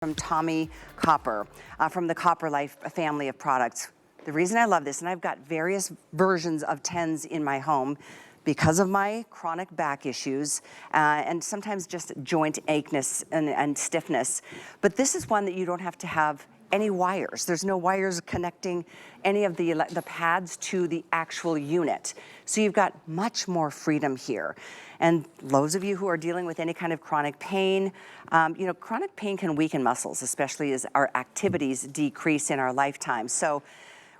From Tommy Copper, from the Copper Life family of products. The reason I love this, and I've got various versions of TENS in my home because of my chronic back issues and sometimes just joint acheness and stiffness. But this is one that you don't have to have any wires. There's no wires connecting any of the pads to the actual unit. So you've got much more freedom here. And those of you who are dealing with any kind of chronic pain, you know, chronic pain can weaken muscles, especially as our activities decrease in our lifetime. So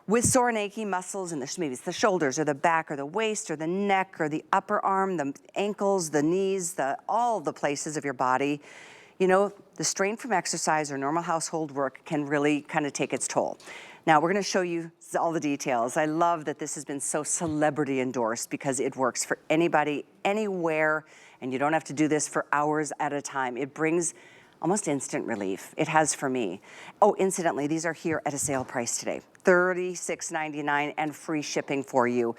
with sore and achy muscles, and maybe it's the shoulders or the back or the waist or the neck or the upper arm, the ankles, the knees, all the places of your body, you know, the strain from exercise or normal household work can really kind of take its toll. Now, we're gonna show you all the details. I love that this has been so celebrity endorsed because it works for anybody, anywhere, and you don't have to do this for hours at a time. It brings almost instant relief. It has for me. Oh, incidentally, these are here at a sale price today. $36.99 and free shipping for you.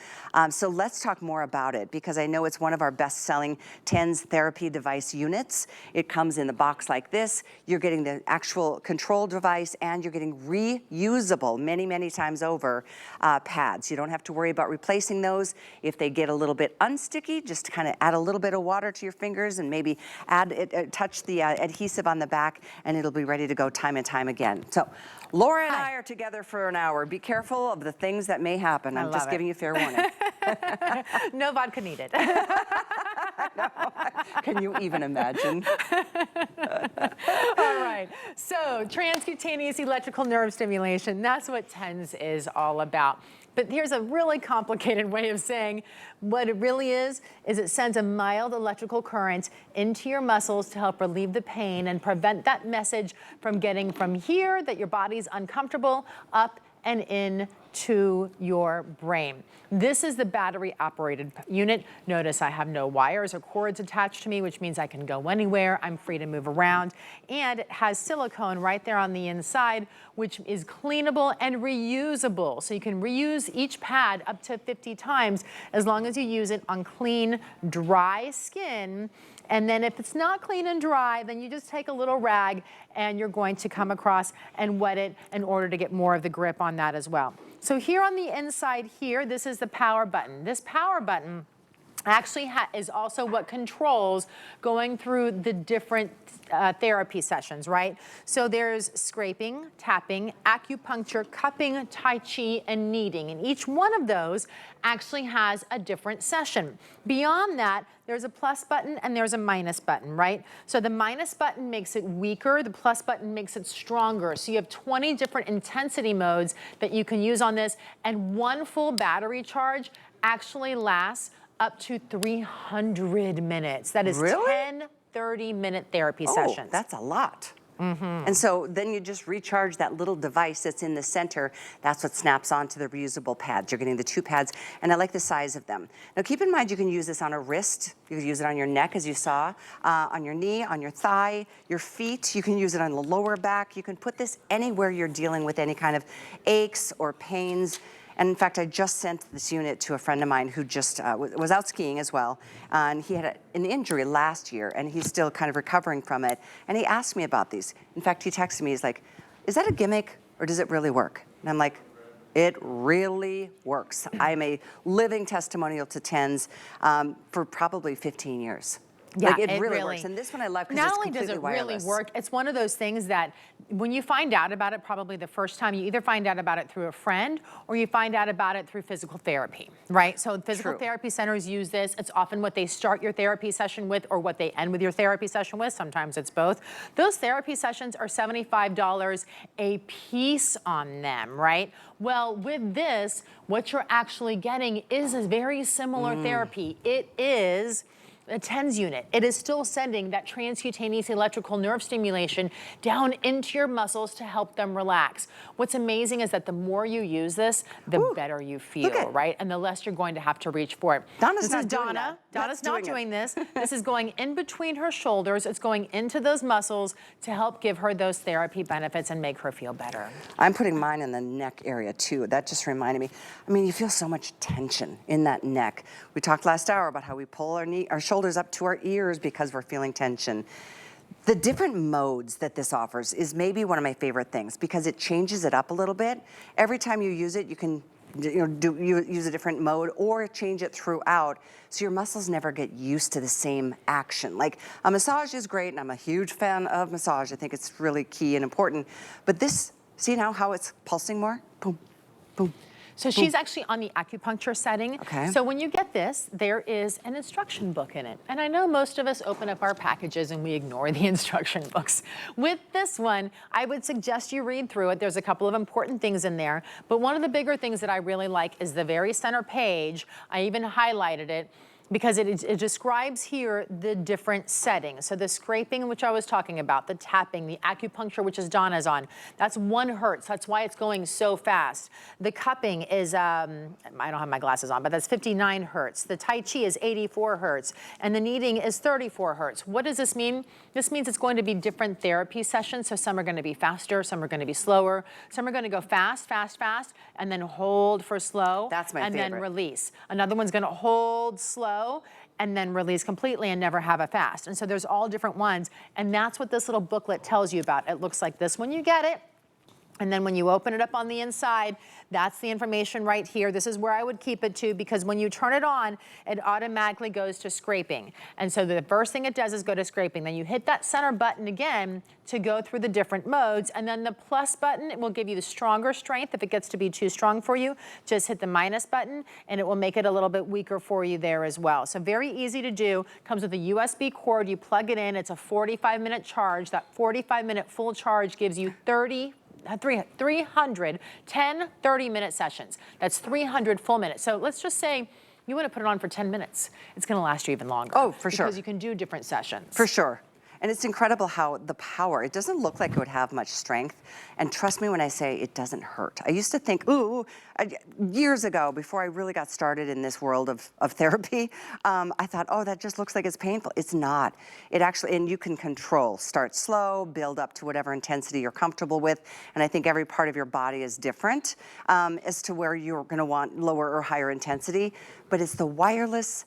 So let's talk more about it because I know it's one of our best-selling TENS therapy device units. It comes in the box like this. You're getting the actual control device and you're getting reusable many, many times over pads. You don't have to worry about replacing those. If they get a little bit unsticky, just kind of add a little bit of water to your fingers and maybe touch the adhesive on the back and it'll be ready to go time and time again. So Laura and I are together for an hour. Be careful of the things that may happen. I'm just giving you fair warning. No vodka needed. No. Can you even imagine? All right, so transcutaneous electrical nerve stimulation, that's what TENS is all about. But here's a really complicated way of saying what it really is it sends a mild electrical current into your muscles to help relieve the pain and prevent that message from getting from here that your body's uncomfortable up and in to your brain. This is the battery operated unit. Notice I have no wires or cords attached to me, which means I can go anywhere. I'm free to move around. And it has silicone right there on the inside, which is cleanable and reusable. So you can reuse each pad up to 50 times as long as you use it on clean, dry skin. And then if it's not clean and dry, then you just take a little rag and you're going to come across and wet it in order to get more of the grip on that as well. So here on the inside here, this is the power button. This power button actually is also what controls going through the different therapy sessions, right? So there's scraping, tapping, acupuncture, cupping, tai chi, and kneading. And each one of those actually has a different session. Beyond that, there's a plus button and there's a minus button, right? So the minus button makes it weaker, the plus button makes it stronger. So you have 20 different intensity modes that you can use on this, and one full battery charge actually lasts up to 300 minutes. That is really? 10 30-minute therapy sessions. That's a lot. And so then you just recharge that little device that's in the center. That's what snaps onto the reusable pads. You're getting the 2 pads, and I like the size of them. Now keep in mind you can use this on a wrist. You can use it on your neck, as you saw, on your knee, on your thigh, your feet. You can use it on the lower back. You can put this anywhere you're dealing with any kind of aches or pains. And in fact, I just sent this unit to a friend of mine who just was out skiing as well. And he had an injury last year, and he's still kind of recovering from it. And he asked me about these. In fact, he texted me, he's like, is that a gimmick or does it really work? And I'm like, it really works. I'm a living testimonial to TENS for probably 15 years. Yeah, like it really works. And this one I love because it's completely wireless. Not only does it really work, it's one of those things that when you find out about it probably the first time, you either find out about it through a friend or you find out about it through physical therapy, right? So physical therapy centers use this. It's often what they start your therapy session with or what they end with your therapy session with. Sometimes it's both. Those therapy sessions are $75 a piece on them, right? Well, with this, what you're actually getting is a very similar therapy. It is a TENS unit. It is still sending that transcutaneous electrical nerve stimulation down into your muscles to help them relax. What's amazing is that the more you use this, the better you feel, right? And the less you're going to have to reach for it. Donna's not doing that. Donna's not doing this. This is going in between her shoulders. It's going into those muscles to help give her those therapy benefits and make her feel better. I'm putting mine in the neck area too. That just reminded me. I mean, you feel so much tension in that neck. We talked last hour about how we pull our shoulders up to our ears because we're feeling tension. The different modes that this offers is maybe one of my favorite things because it changes it up a little bit. Every time you use it, you can use a different mode or change it throughout so your muscles never get used to the same action. Like a massage is great, and I'm a huge fan of massage. I think it's really key and important. But this, see now how it's pulsing more? Boom, boom. So she's actually on the acupuncture setting. Okay. So when you get this, there is an instruction book in it. And I know most of us open up our packages and we ignore the instruction books. With this one, I would suggest you read through it. There's a couple of important things in there. But one of the bigger things that I really like is the very center page. I even highlighted it, because it describes here the different settings. So the scraping, which I was talking about, the tapping, the acupuncture, which is Donna's on, that's 1 hertz. That's why it's going so fast. The cupping is, I don't have my glasses on, but that's 59 hertz. The Tai Chi is 84 hertz. And the kneading is 34 hertz. What does this mean? This means it's going to be different therapy sessions. So some are going to be faster, some are going to be slower. Some are going to go fast, fast, fast, and then hold for slow. That's my favorite. And then release. Another one's going to hold slow and then release completely and never have a fast. And so there's all different ones. And that's what this little booklet tells you about. It looks like this when you get it. And then when you open it up on the inside, that's the information right here. This is where I would keep it to, because when you turn it on, it automatically goes to scraping. And so the first thing it does is go to scraping. Then you hit that center button again to go through the different modes. And then the plus button, it will give you the stronger strength. If it gets to be too strong for you, just hit the minus button and it will make it a little bit weaker for you there as well. So very easy to do. Comes with a USB cord. You plug it in. It's a 45-minute charge. That 45-minute full charge gives you 300 30-minute sessions. That's 300 full minutes. So let's just say you want to put it on for 10 minutes. It's going to last you even longer. Oh, for sure. Because you can do different sessions. For sure. And it's incredible how the power, it doesn't look like it would have much strength. And trust me when I say it doesn't hurt. I used to think, years ago, before I really got started in this world of therapy, I thought, oh, that just looks like it's painful. It's not. It actually, and you can control. Start slow, build up to whatever intensity you're comfortable with. And I think every part of your body is different as to where you're gonna want lower or higher intensity. But it's the wireless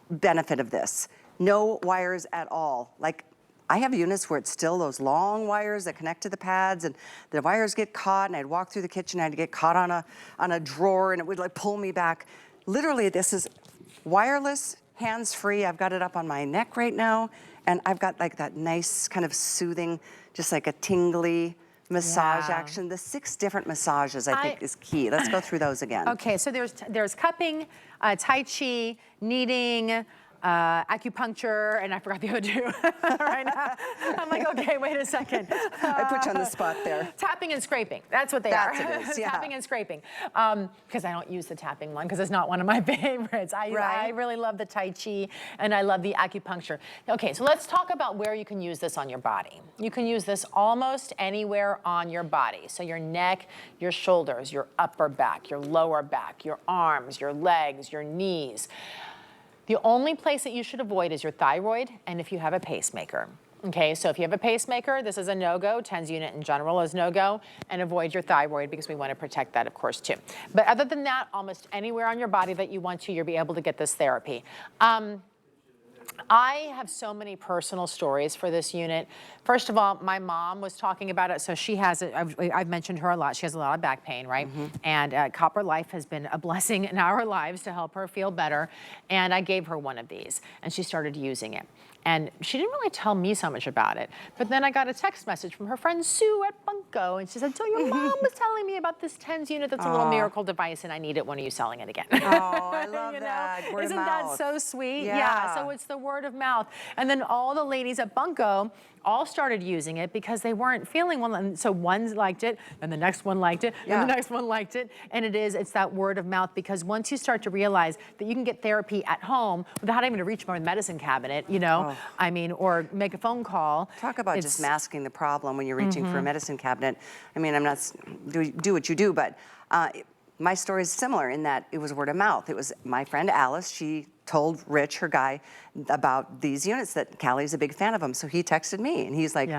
benefit of this. No wires at all. Like, I have units where it's still those long wires that connect to the pads, and the wires get caught, and I'd walk through the kitchen, I'd get caught on a drawer, and it would like pull me back. Literally, this is wireless, hands-free. I've got it up on my neck right now, and I've got like that nice kind of soothing, just like a tingly massage action. The 6 different massages I think is key. Let's go through those again. Okay, so there's cupping, Tai Chi, kneading, acupuncture, and I forgot the other 2 right now. I'm like, okay, wait a second. I put you on the spot there. Tapping and scraping, that's what they That's are. it is, yeah. Tapping and scraping. Because I don't use the tapping one, because it's not one of my favorites. I really love the Tai Chi, and I love the acupuncture. Okay, so let's talk about where you can use this on your body. You can use this almost anywhere on your body. So your neck, your shoulders, your upper back, your lower back, your arms, your legs, your knees. The only place that you should avoid is your thyroid and if you have a pacemaker. Okay, so if you have a pacemaker, this is a no-go. TENS unit in general is no-go. And avoid your thyroid because we want to protect that, of course, too. But other than that, almost anywhere on your body that you want to, you'll be able to get this therapy. I have so many personal stories for this unit. First of all, my mom was talking about it, so she has it. I've mentioned her a lot. She has a lot of back pain, right? And Copper Life has been a blessing in our lives to help her feel better. And I gave her one of these, and she started using it. And she didn't really tell me so much about it. But then I got a text message from her friend Sue at Bunko, and she said, so your mom was telling me about this TENS unit that's a little miracle device, and I need it. When are you selling it again? Oh, I love you that. know? Word Isn't of that mouth. so sweet? Yeah. So it's the word of mouth. And then all the ladies at Bunko all started using it because they weren't feeling well. And so one liked it, and the next one liked it, and the next one liked it. And it's that word of mouth, because once you start to realize that you can get therapy at home without having to reach for a medicine cabinet, you know, I mean, or make a phone call. Talk about just masking the problem when you're reaching for a medicine cabinet. I mean, I'm not, do what you do, but my story is similar in that it was word of mouth. It was my friend Alice, she told Rich, her guy, about these units, that Callie's a big fan of them. So he texted me, and he's like,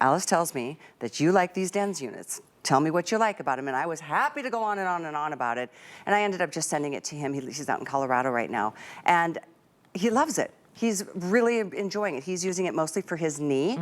Alice tells me that you like these DENS units. Tell me what you like about them. And I was happy to go on and on and on about it. And I ended up just sending it to him. He's out in Colorado right now. And he loves it. He's really enjoying it. He's using it mostly for his knee,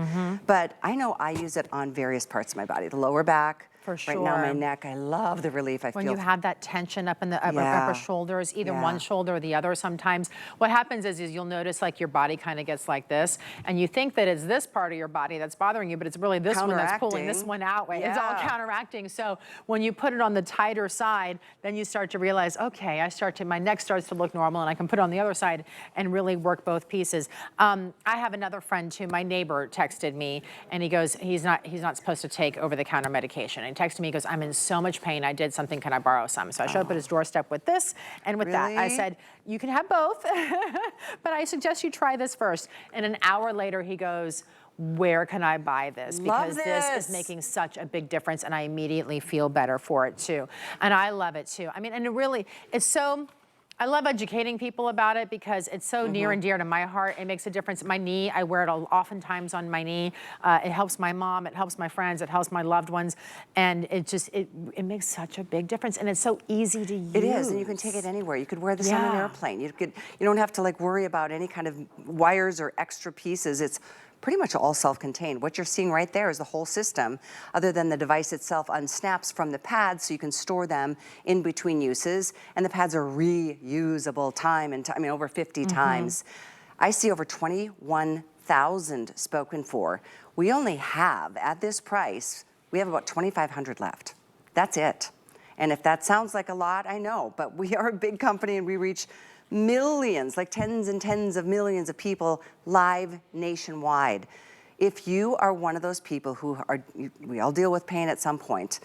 but I know I use it on various parts of my body, the lower back. For sure. Right now, my neck, I love the relief I feel. When you have that tension up in the upper Yeah. shoulders, either Yeah. one shoulder or the other sometimes, what happens is you'll notice like your body kind of gets like this, and you think that it's this part of your body that's bothering you, but it's really this one that's pulling this one out. It's all Yeah. counteracting. So when you put it on the tighter side, then you start to realize, okay, my neck starts to look normal, and I can put it on the other side and really work both pieces. I have another friend too, my neighbor texted me, and he goes, he's not supposed to take over-the-counter medication. And he texted me, he goes, I'm in so much pain, I did something, can I borrow some? So I showed up at his doorstep with this and with that. I Really? said, you can have both, but I suggest you try this first. And an hour later, he goes, where can I buy this? Because this is making such a big difference, and I immediately feel better for it too. And I love it too. I mean, and it really, I love educating people about it because it's so near and dear to my heart. It makes a difference. My knee, I wear it oftentimes on my knee. It helps my mom, it helps my friends, it helps my loved ones. And it makes such a big difference. And it's so easy to use. It is, and you can take it anywhere. You could wear this on an airplane. You don't have to like worry about any kind of wires or extra pieces. It's pretty much all self-contained. What you're seeing right there is the whole system, other than the device itself unsnaps from the pads so you can store them in between uses. And the pads are reusable over 50 times. I see over 21,000 spoken for. We only have, at this price, we have about 2,500 left. That's it. And if that sounds like a lot, I know, but we are a big company and we reach millions, like tens and tens of millions of people live nationwide. If you are one of those people we all deal with pain at some point.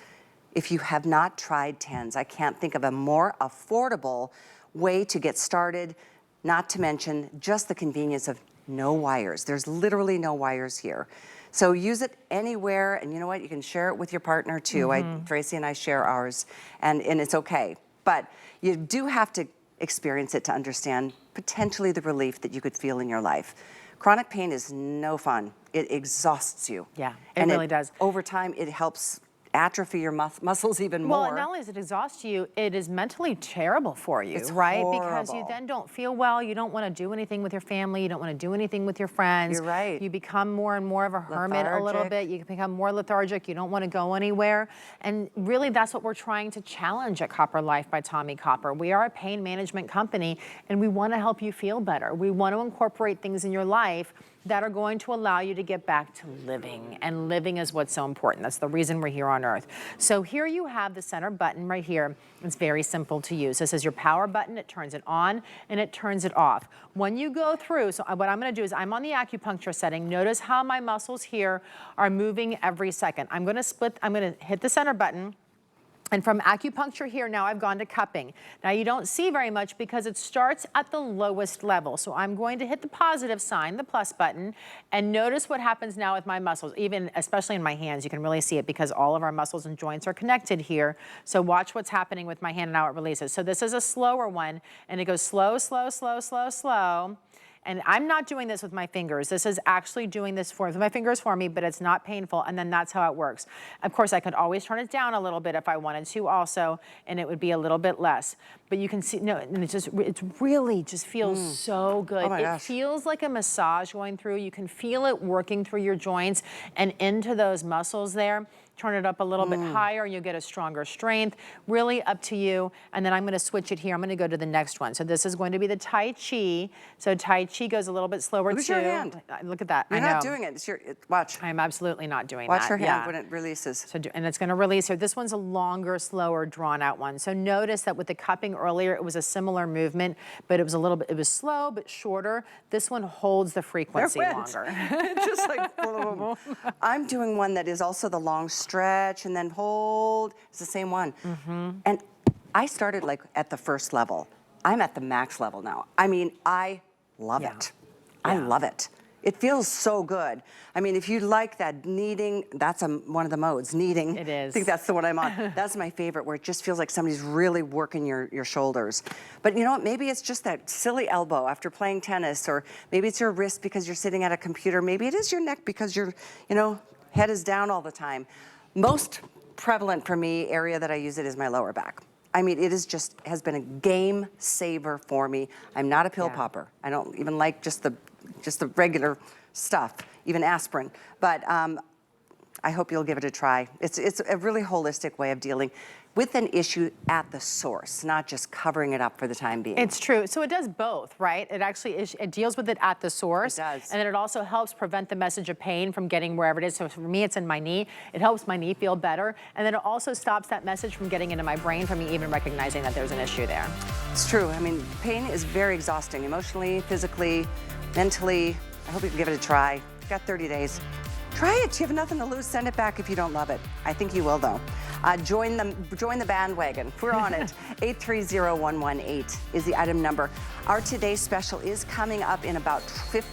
If you have not tried TENS, I can't think of a more affordable way to get started, not to mention just the convenience of no wires. There's literally no wires here. So use it anywhere, and you know what? You can share it with your partner too. Tracy and I share ours, and it's okay. But you do have to experience it to understand potentially the relief that you could feel in your life. Chronic pain is no fun. It exhausts you. Yeah, it really does. Over time, it helps atrophy your muscles even more. Well, not only does it exhaust you, it is mentally terrible for you, It's right? horrible. Because you then don't feel well, you don't want to do anything with your family, you don't want to do anything with your friends. You're right. You become more and more of a hermit a little bit, you become more lethargic, you don't want to go anywhere. And really that's what we're trying to challenge at Copper Life by Tommy Copper. We are a pain management company, and we want to help you feel better. We want to incorporate things in your life that are going to allow you to get back to living. And living is what's so important. That's the reason we're here on Earth. So here you have the center button right here. It's very simple to use. This is your power button. It turns it on and it turns it off. When you go through, so what I'm going to do is I'm on the acupuncture setting. Notice how my muscles here are moving every second. I'm going to hit the center button. And from acupuncture here, now I've gone to cupping. Now you don't see very much because it starts at the lowest level. So I'm going to hit the positive sign, the plus button, and notice what happens now with my muscles, especially in my hands. You can really see it because all of our muscles and joints are connected here. So watch what's happening with my hand and how it releases. So this is a slower one, and it goes slow, slow, slow, slow, slow. And I'm not doing this with my fingers. This is actually doing this with my fingers for me, but it's not painful, and then that's how it works. Of course, I could always turn it down a little bit if I wanted to also, and it would be a little bit less. But you can see, no, and it really just feels so good. Oh my gosh. It feels like a massage going through. You can feel it working through your joints and into those muscles there. Turn it up a little bit higher, you'll get a stronger strength. Really up to you. And then I'm gonna switch it here. I'm gonna go to the next one. So this is going to be the Tai Chi. So Tai Chi goes a little bit slower too. Look at your hand. Look at that. You're not doing it. Watch. I'm absolutely not doing Watch that. your hand when it releases. So, and it's going to release here. This one's a longer, slower, drawn out one. So notice that with the cupping earlier, it was a similar movement, but it was it was slow, but shorter. This one holds the frequency longer. Just like boom. I'm doing one that is also the long stretch and then hold. It's the same one. And I started like at the first level. I'm at the max level now. I mean, I love it. I love it. It feels so good. I mean, if you like that kneading, that's one of the modes, kneading. It is. I think that's the one I'm on. That's my favorite, where it just feels like somebody's really working your shoulders. But you know what, maybe it's just that silly elbow after playing tennis, or maybe it's your wrist because you're sitting at a computer. Maybe it is your neck because your head is down all the time. Most prevalent for me area that I use it is my lower back. I mean, it is has been a game saver for me. I'm not a pill popper. I don't even like just the regular stuff, even aspirin. But I hope you'll give it a try. It's a really holistic way of dealing with an issue at the source, not just covering it up for the time being. It's true. So it does both, right? It actually it deals with it at the source. It does. And then it also helps prevent the message of pain from getting wherever it is. So for me, it's in my knee. It helps my knee feel better. And then it also stops that message from getting into my brain, from me even recognizing that there's an issue there. It's true. I mean, pain is very exhausting, emotionally, physically, mentally. I hope you can give it a try. You've got 30 days. Try it. You have nothing to lose. Send it back if you don't love it. I think you will, though. Join the bandwagon. We're on it. 830-118 is the item number. Our today's special is coming up in about 15